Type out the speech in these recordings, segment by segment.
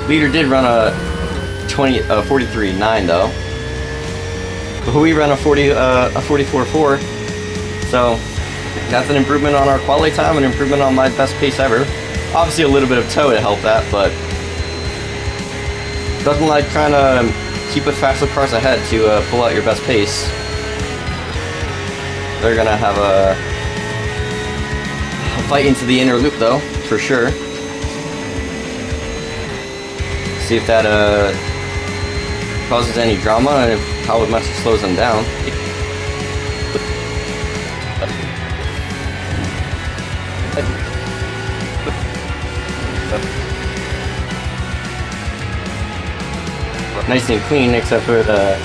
Leader did run a 43.9 though. But we run a 44.4. So that's an improvement on our quality time, an improvement on my best pace ever. Obviously a little bit of toe to help that, but doesn't like trying to keep with faster cars ahead to pull out your best pace. They're gonna have a fight into the inner loop though, for sure. See if that causes any drama and if how much it slows them down. Nice and clean, except for the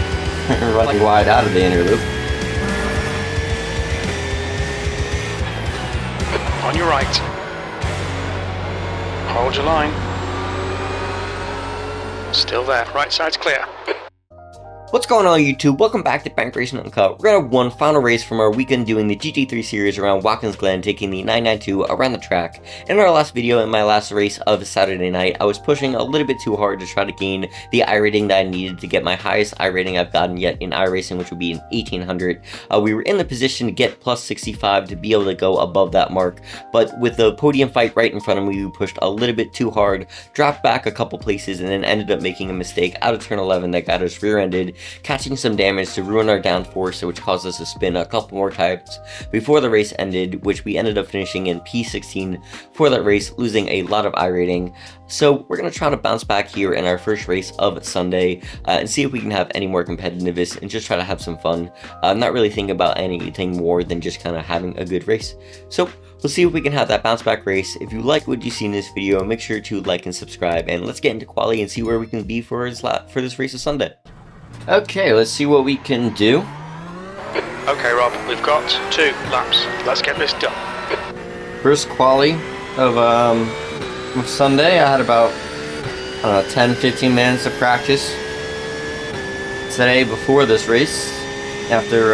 running wide out of the inner loop. On your right. Hold your line. Still there. Right side's clear. What's going on YouTube? Welcome back to Bank Racing Uncut. We're gonna have one final race from our weekend doing the GT3 series around Watkins Glen, taking the 992 around the track. In our last video, in my last race of Saturday night, I was pushing a little bit too hard to try to gain the iRating that I needed to get my highest iRating I've gotten yet in iRacing, which would be an 1800. We were in the position to get plus 65 to be able to go above that mark, but with the podium fight right in front of me, we pushed a little bit too hard, dropped back a couple places, and then ended up making a mistake out of turn 11 that got us rear-ended, catching some damage to ruin our downforce, which caused us to spin a couple more times before the race ended, which we ended up finishing in P16 for that race, losing a lot of iRating. So we're going to try to bounce back here in our first race of Sunday and see if we can have any more competitiveness and just try to have some fun. Not really thinking about anything more than just kind of having a good race. So we'll see if we can have that bounce back race. If you like what you see in this video, make sure to like and subscribe, and let's get into quali and see where we can be for this race of Sunday. Okay, let's see what we can do. Okay, Rob, we've got 2 laps. Let's get this done. First quali of Sunday, I had about 10-15 minutes of practice today before this race. After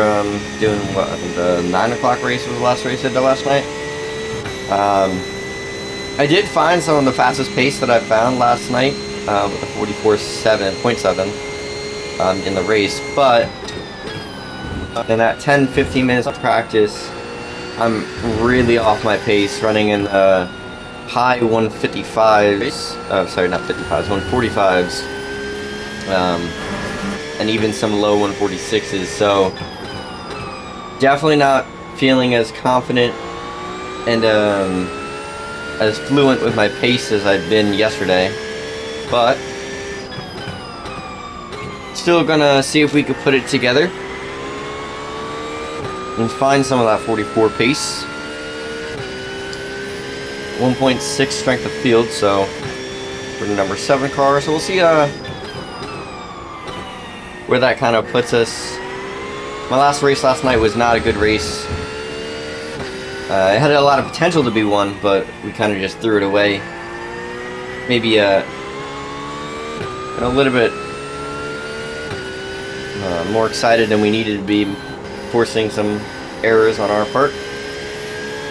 doing what, I think the 9 o'clock race was the last race I did last night. I did find some of the fastest pace that I found last night with a 44.7 in the race, but in that 10-15 minutes of practice, I'm really off my pace, running in high 155s, sorry, not 55s, 145s, and even some low 146s, so definitely not feeling as confident and as fluent with my pace as I'd been yesterday, but still gonna see if we could put it together and find some of that 44 pace. 1.6 strength of field, so for the number 7 car, so we'll see where that kind of puts us. My last race last night was not a good race. It had a lot of potential to be one, but we kind of just threw it away. Maybe a little bit more excited than we needed to be, forcing some errors on our part.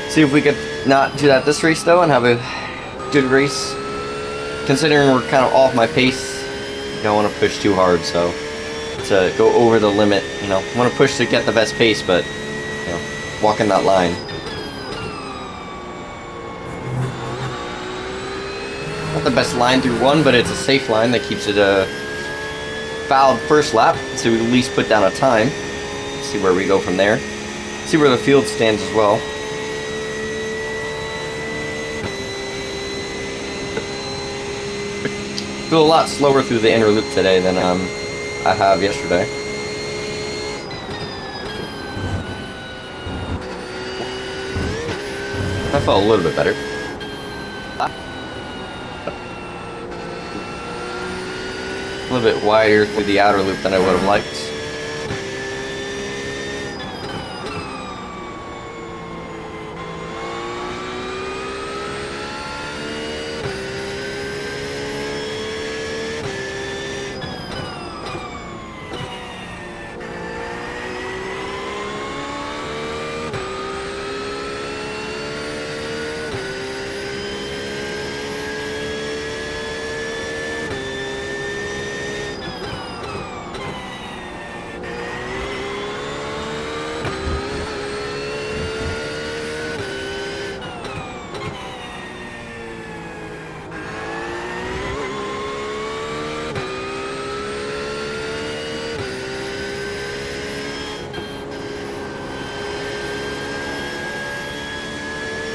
See if we could not do that this race though and have a good race. Considering we're kind of off my pace, I don't want to push too hard, so to go over the limit, you know, I want to push to get the best pace, but you know, walking that line. Not the best line through one, but it's a safe line that keeps it fouled first lap, so we at least put down a time. See where we go from there. See where the field stands as well. Feel a lot slower through the inner loop today than I have yesterday. I felt a little bit better. A little bit wider through the outer loop than I would have liked.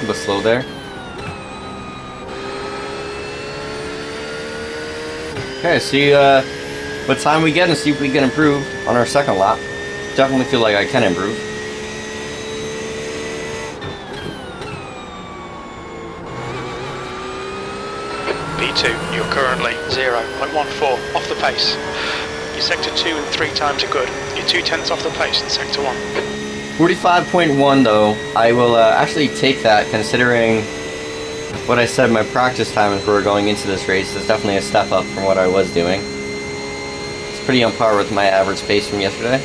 It was slow there. Okay, see what time we get and see if we can improve on our second lap. Definitely feel like I can improve. P2, you're currently 0.14 off the pace. Your sector 2 and 3 times are good. You're 2/10 off the pace in sector 1. 45.1 though, I will actually take that considering what I said my practice time as we were going into this race is definitely a step up from what I was doing. It's pretty on par with my average pace from yesterday.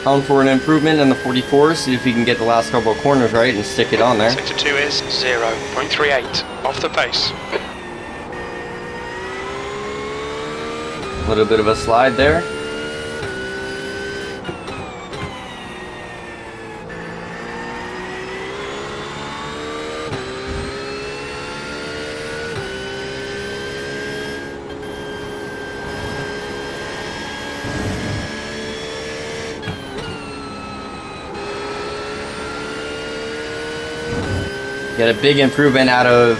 On for an improvement in the 44, see if we can get the last couple of corners right and stick it on there. Sector 2 is 0.38 off the pace. A little bit of a slide there. Get a big improvement out of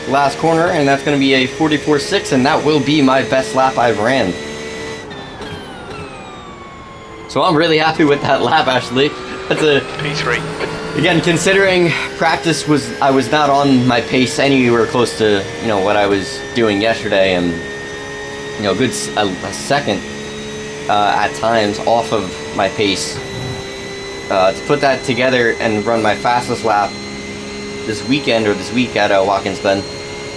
last corner, and that's going to be a 44.6, and that will be my best lap I've ran. So I'm really happy with that lap, actually. That's a P3. Again, considering practice I was not on my pace anywhere close to what I was doing yesterday, and a second at times off of my pace. To put that together and run my fastest lap this weekend or this week at Watkins Glen,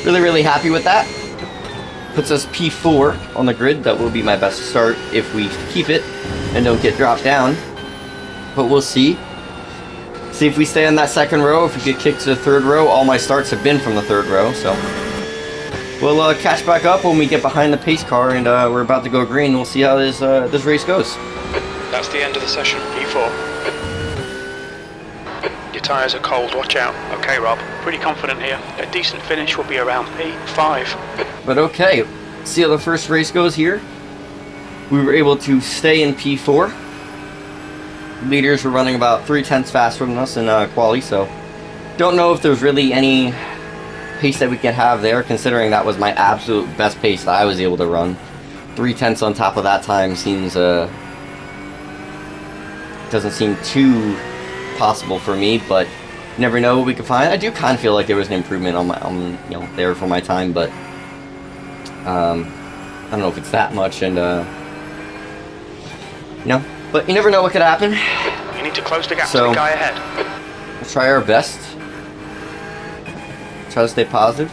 really happy with that. Puts us P4 on the grid. That will be my best start if we keep it and don't get dropped down, but we'll see if we stay on that second row. If we get kicked to the third row, all my starts have been from the third row, so we'll catch back up when we get behind the pace car, and we're about to go green. We'll see how this race goes. That's the end of the session, P4. Your tyres are cold, watch out. Okay, Rob, pretty confident here. A decent finish will be around P5. But okay, see how the first race goes here. We were able to stay in P4. Leaders were running about 3/10 faster than us in quali, so don't know if there's really any pace that we can have there, considering that was my absolute best pace that I was able to run. 3/10 on top of that time seems doesn't seem too possible for me, but you never know what we could find. I do kind of feel like there was an improvement on there for my time, but I don't know if it's that much, and but you never know what could happen. You need to close the gap to the guy ahead. We'll try our best. Try to stay positive.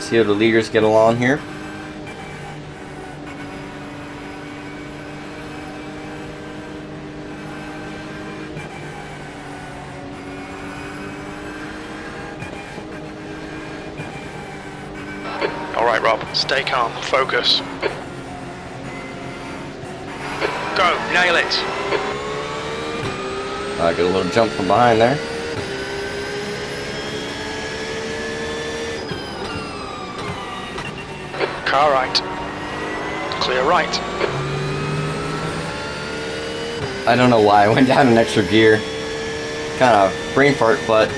See how the leaders get along here. Alright, Rob, stay calm, focus. Go, nail it. I got a little jump from behind there. Car right. Clear right. I don't know why I went down an extra gear. Kind of brain fart, but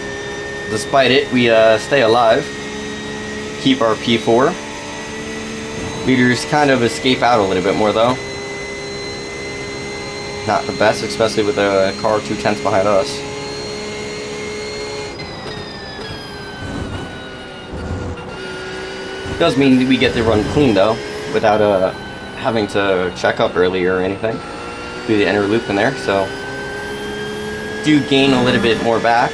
despite it, we stay alive. Keep our P4. Leaders kind of escape out a little bit more though. Not the best, especially with a car 2/10 behind us. Does mean we get to run clean though, without having to check up earlier or anything. Do the inner loop in there, so do gain a little bit more back.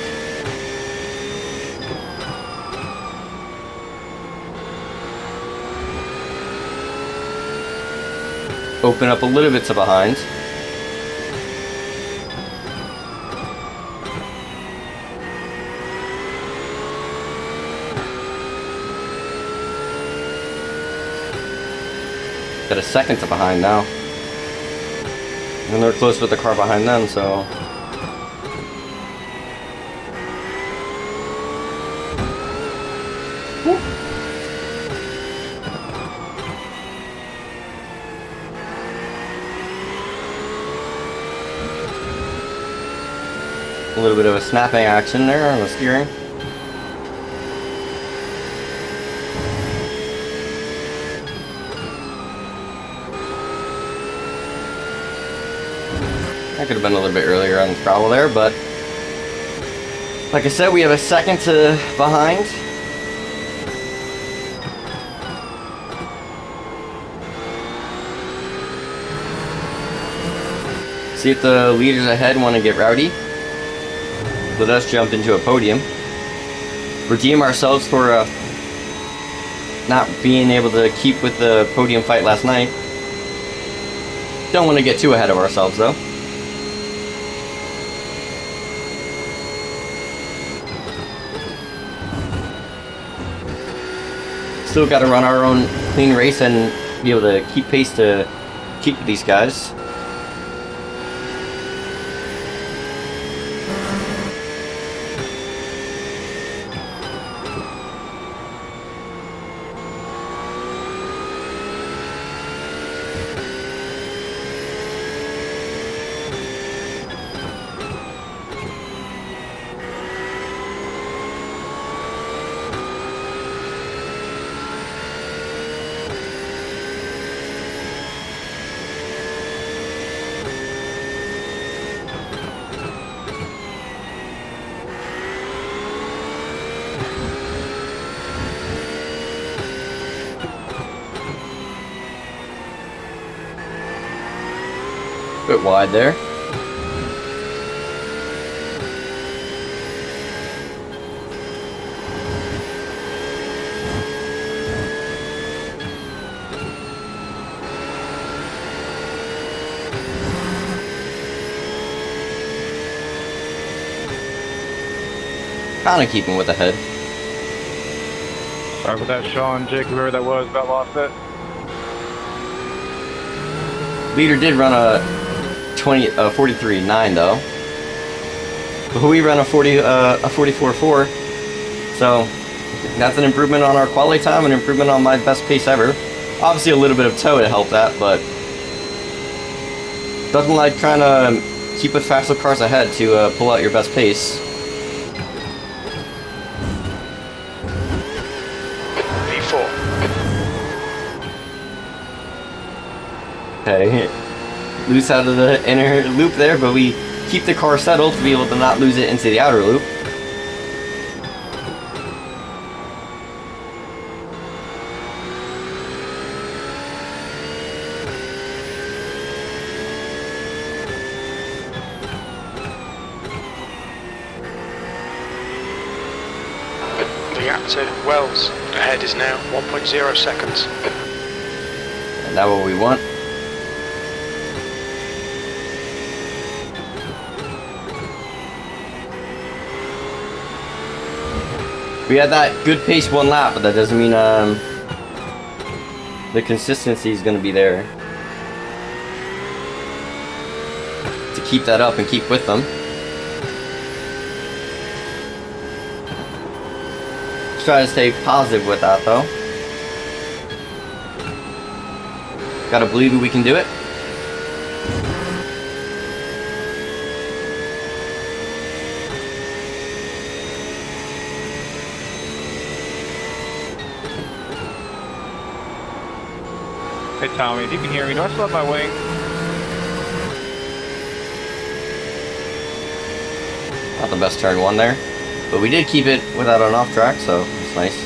open up a little bit to behind. Got a second to behind now. And they're close with the car behind them, so... Woo. A little bit of a snapping action there on the steering. I could have been a little bit earlier on the throttle there, but like I said, we have a second to behind. See if the leaders ahead want to get rowdy. Let us jump into a podium. Redeem ourselves for not being able to keep with the podium fight last night. Don't want to get too ahead of ourselves though. Still got to run our own clean race and be able to keep pace to keep with these guys. Bit wide there. Kind of keeping with the head. Sorry about that, Sean, Jake, whoever that was, about lost it. Leader did run a 43.9 though. But we ran a 44.4. So that's an improvement on our quality time, an improvement on my best pace ever. Obviously a little bit of toe to help that, but doesn't like trying to keep with faster cars ahead to pull out your best pace. V4. Okay. Loose out of the inner loop there, but we keep the car settled to be able to not lose it into the outer loop. The gap to Wells ahead is now 1.0 seconds. And that's what we want. We had that good pace one lap, but that doesn't mean the consistency is going to be there to keep that up and keep with them. Let's try to stay positive with that though. Gotta believe we can do it. Hey Tommy, if you can hear me, do I still have my wing? Not the best turn one there, but we did keep it without an off track, so it's nice.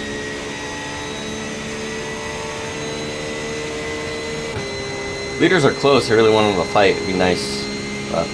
Leaders are close, I really want them to fight, it'd be nice, but...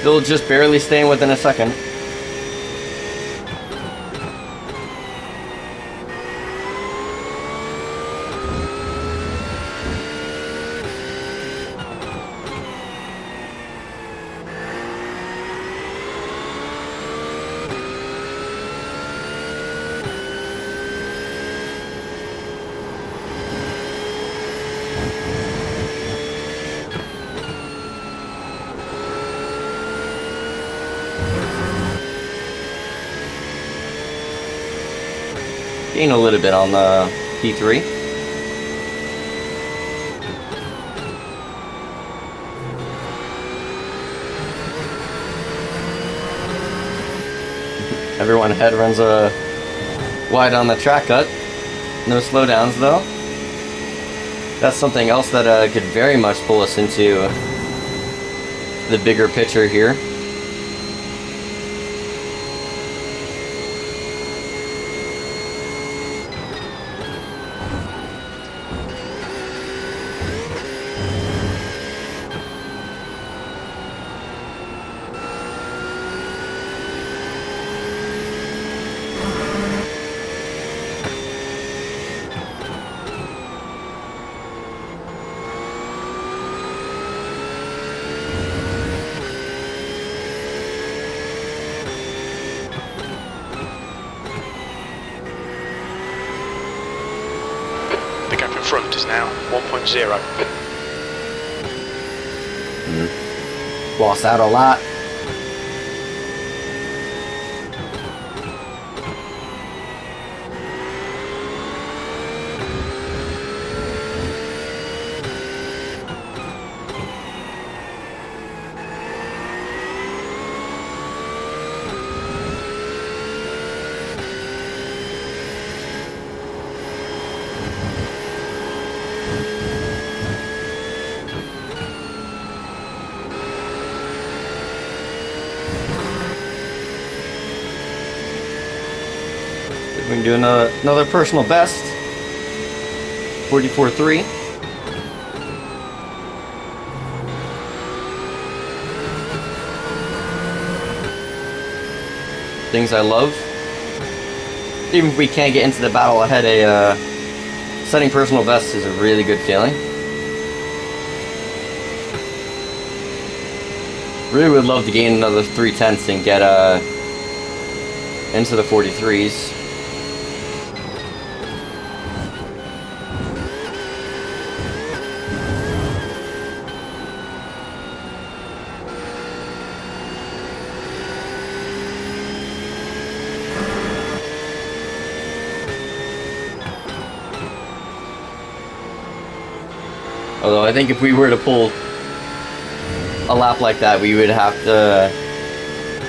Still just barely staying within a second. Gain a little bit on the P3. Everyone ahead runs a wide on the track cut. No slowdowns though. That's something else that could very much pull us into the bigger picture here. The gap in front is now 1.0. Lost out a lot. We can do another personal best. 44.3. Things I love. Even if we can't get into the battle ahead, setting personal best is a really good feeling. Really would love to gain another 3/10 and get into the 43s. Although I think if we were to pull a lap like that, we would have to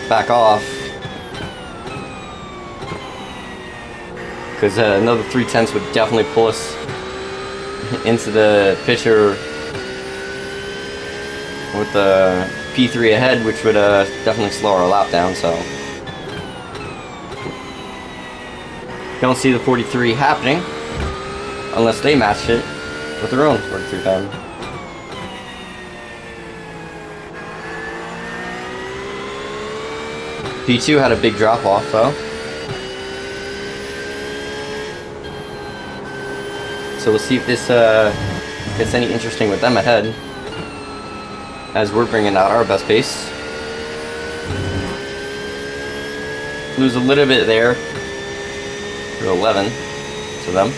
back off. Because another 3/10 would definitely pull us into the picture with the P3 ahead, which would definitely slow our lap down, so. Don't see the 43 happening unless they match it with their own 43 time. P2 had a big drop off though. So we'll see if this gets any interesting with them ahead as we're bringing out our best pace. Lose a little bit there for 11 to them.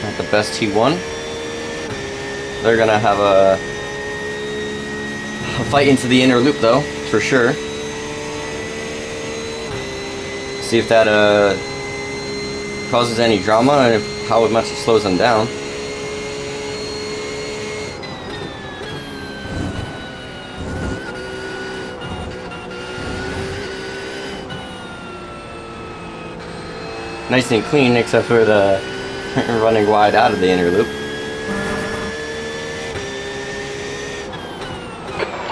Not the best T1. They're gonna have a fight into the inner loop though, for sure. See if that causes any drama and how much it slows them down. Nice and clean except for the running wide out of the inner loop.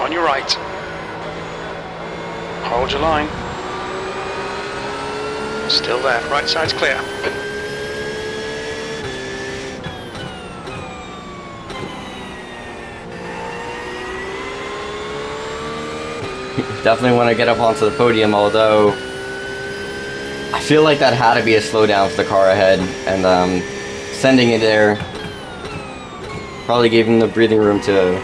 On your right. Hold your line. Still there. Right side's clear. Definitely want to get up onto the podium, although I feel like that had to be a slowdown for the car ahead, and sending it there probably gave him the breathing room to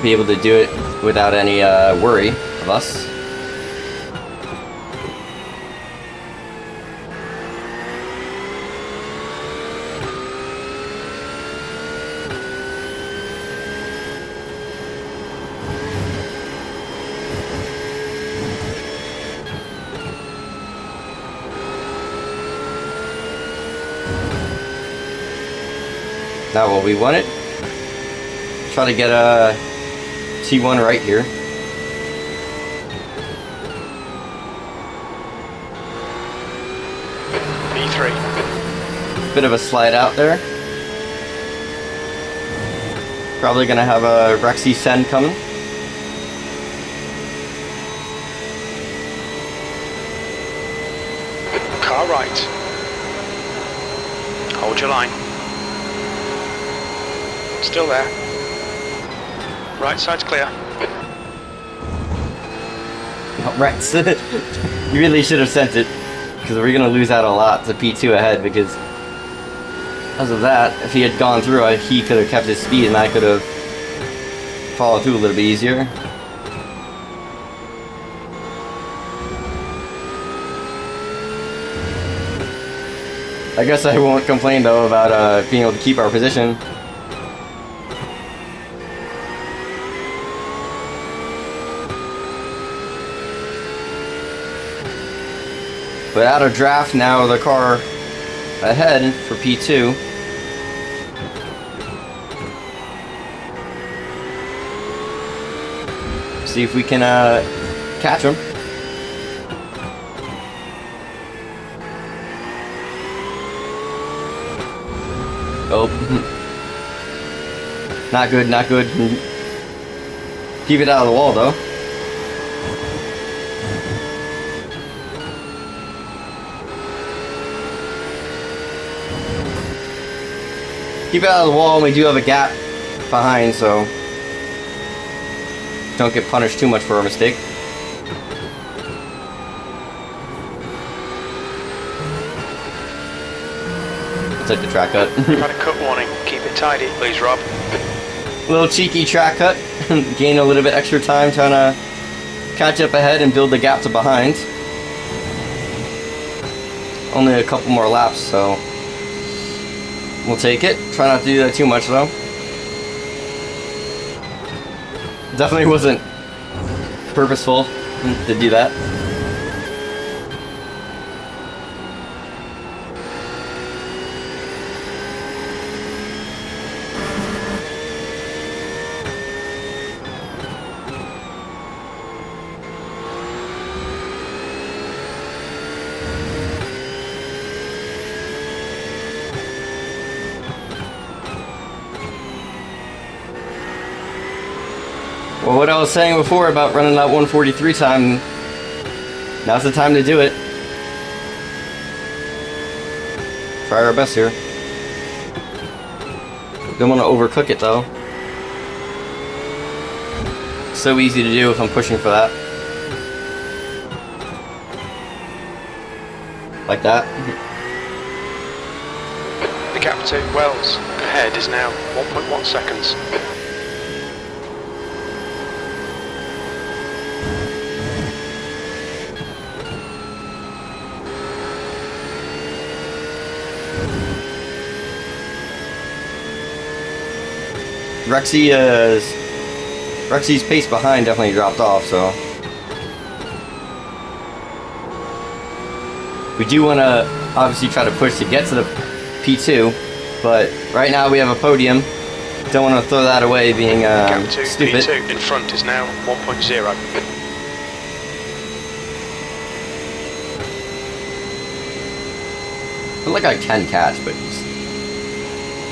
be able to do it without any worry of us. Not what we wanted. Try to get a T1 right here. B3. Bit of a slide out there. Probably gonna have a Rexy send coming. Car right. Hold your line. Still there. Right side's clear. Oh, Rex. You really should have sent it, because we're going to lose out a lot to P2 ahead, because as of that, if he had gone through, he could have kept his speed and I could have followed through a little bit easier. I guess I won't complain though about being able to keep our position. But out of draft now, the car ahead for P2. See if we can catch him. Oh, not good, not good. Keep it out of the wall though. Keep it out of the wall, and we do have a gap behind, so don't get punished too much for a mistake. I'll take the track cut. Had a cut warning. Keep it tidy, please, Rob. Little cheeky track cut. Gain a little bit extra time trying to catch up ahead and build the gap to behind. Only a couple more laps, so we'll take it. Try not to do that too much though. Definitely wasn't purposeful to do that. Well, what I was saying before about running that 143 time, now's the time to do it. Try our best here. Don't want to overcook it though. So easy to do if I'm pushing for that. Like that. The gap to Wells ahead is now 1.1 seconds. Rexy's pace behind definitely dropped off, so we do want to obviously try to push to get to the P2, but right now we have a podium. Don't want to throw that away being stupid. P2 in front is now 1.0. I feel like I can catch, but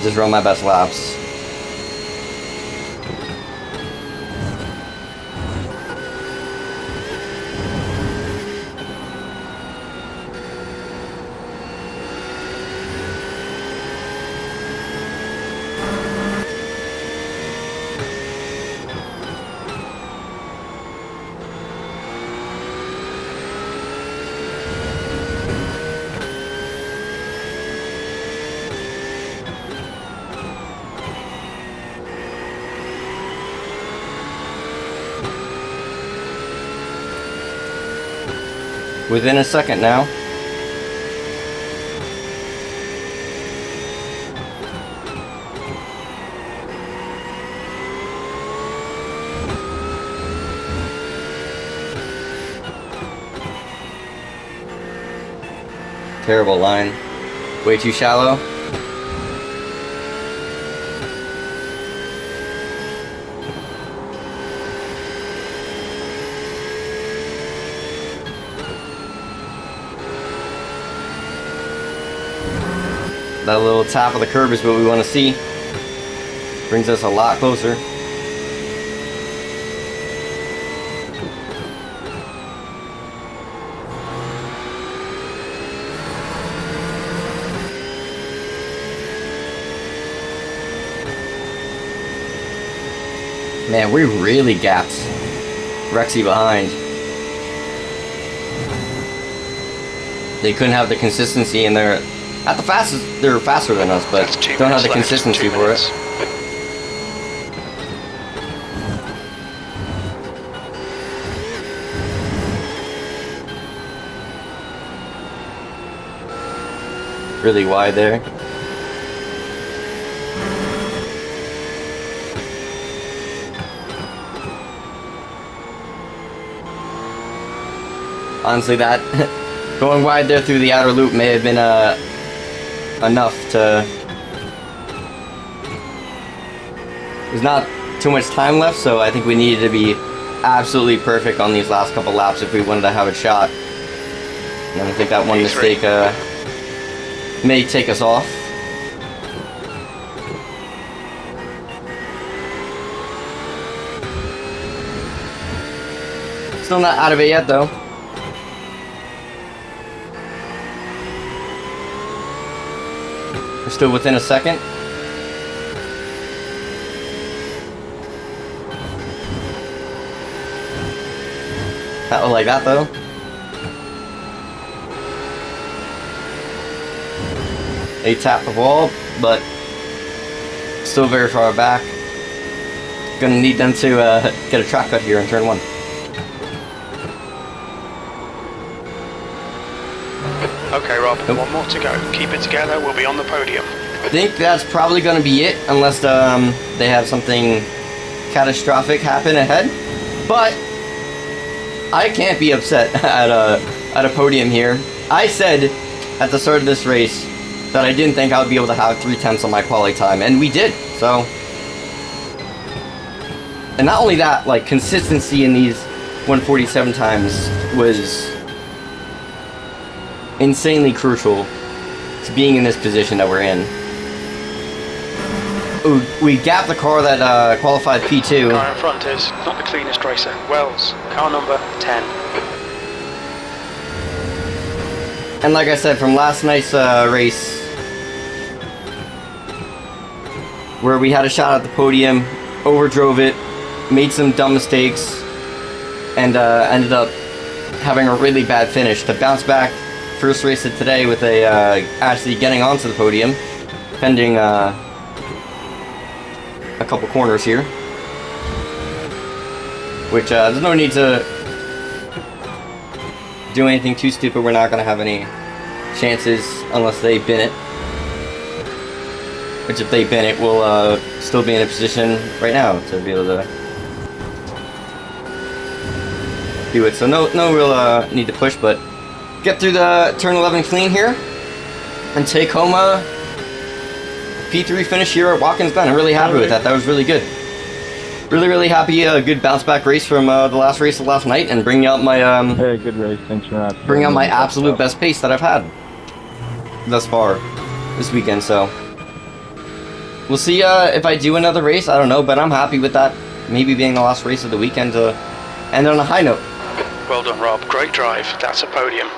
just run my best laps. Within a second now. Terrible line. Way too shallow. That little tap of the curb is what we want to see. Brings us a lot closer. Man, we really gapped Rexy behind. They couldn't have the consistency in their... At the fastest, they're faster than us, but don't have the consistency for it. Really wide there. Honestly, that going wide there through the outer loop may have been enough to... There's not too much time left, so I think we needed to be absolutely perfect on these last couple laps if we wanted to have a shot. And I think that one mistake may take us off. Still not out of it yet, though. We're still within a second. That was like that, though. They tapped the wall, but still very far back. Gonna need them to get a track cut here in turn 1. Okay, Rob, one more to go. Keep it together, we'll be on the podium. I think that's probably going to be it, unless they have something catastrophic happen ahead. But I can't be upset at a podium here. I said at the start of this race that I didn't think I would be able to have 3/10 on my quali time, and we did. So, and not only that, like, consistency in these 147 times was insanely crucial to being in this position that we're in. Ooh, we gapped the car that qualified P2. The car in front is not the cleanest racer. Wells, car number 10. And like I said, from last night's race, where we had a shot at the podium, overdrove it, made some dumb mistakes, and ended up having a really bad finish. To bounce back first race of today with a actually getting onto the podium, pending a couple corners here, which there's no need to do anything too stupid. We're not going to have any chances unless they bin it, which if they bin it, we'll still be in a position right now to be able to do it. So no real need to push, but get through the turn 11 clean here and take home a P3 finish here at Watkins Glen. I'm really happy with that. That was really good. Really happy. A good bounce back race from the last race of last night, and bring out my Very good race. Thanks for that. bring out my absolute best pace that I've had thus far this weekend. So we'll see if I do another race. I don't know, but I'm happy with that. Maybe being the last race of the weekend to end on a high note. Well done, Rob. Great drive. That's a podium.